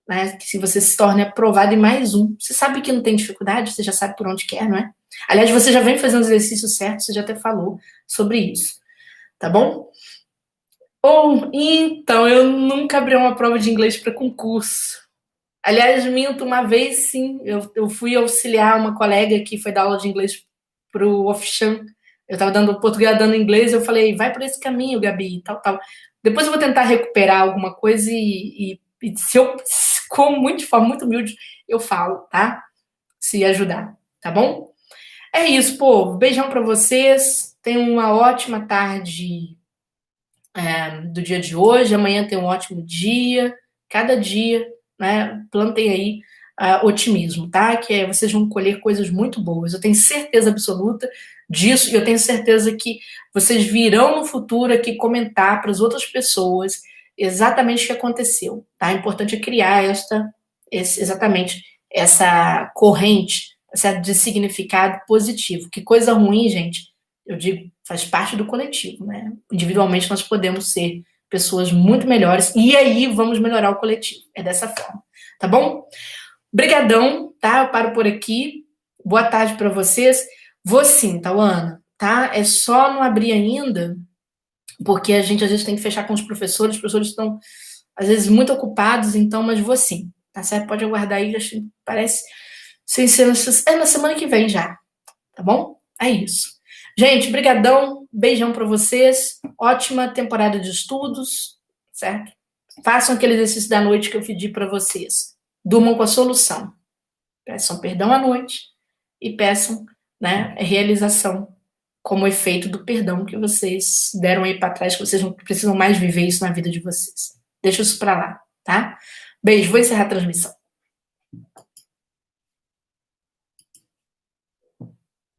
A: né? Que se você se torne aprovado em mais um. Você sabe que não tem dificuldade, você já sabe por onde quer, não é? Aliás, você já vem fazendo os exercícios certos, você já até falou sobre isso, tá bom? Então, eu nunca abri uma prova de inglês para concurso. Aliás, minto, uma vez sim, eu fui auxiliar uma colega que foi dar aula de inglês para o Ofchan. Eu estava dando português, dando inglês, eu falei, vai por esse caminho, Gabi, tal, tal. Depois eu vou tentar recuperar alguma coisa e se eu, como muito, de forma muito humilde, eu falo, tá? Se ajudar, tá bom? É isso, povo. Beijão para vocês. Tenham uma ótima tarde do dia de hoje. Amanhã tem um ótimo dia. Cada dia, né? Plantem aí otimismo, tá? Que vocês vão colher coisas muito boas. Eu tenho certeza absoluta disso e eu tenho certeza que vocês virão no futuro aqui comentar para as outras pessoas exatamente o que aconteceu, tá? O importante é criar exatamente essa corrente, de significado positivo. Que coisa ruim, gente, eu digo, faz parte do coletivo, né? Individualmente nós podemos ser pessoas muito melhores e aí vamos melhorar o coletivo. É dessa forma, tá bom? Brigadão, tá? Eu paro por aqui. Boa tarde para vocês. Vou sim, Tauana, tá? É só não abrir ainda, porque a gente às vezes tem que fechar com os professores estão às vezes muito ocupados, então, mas vou sim, tá certo? Pode aguardar aí, parece sem ser na semana que vem já, tá bom? É isso. Gente, brigadão, beijão para vocês, ótima temporada de estudos, certo? Façam aquele exercício da noite que eu pedi para vocês. Durmam com a solução. Peçam perdão à noite e peçam, né, realização como efeito do perdão que vocês deram aí para trás, que vocês não precisam mais viver isso na vida de vocês. Deixa isso para lá, tá? Beijo, vou encerrar a transmissão.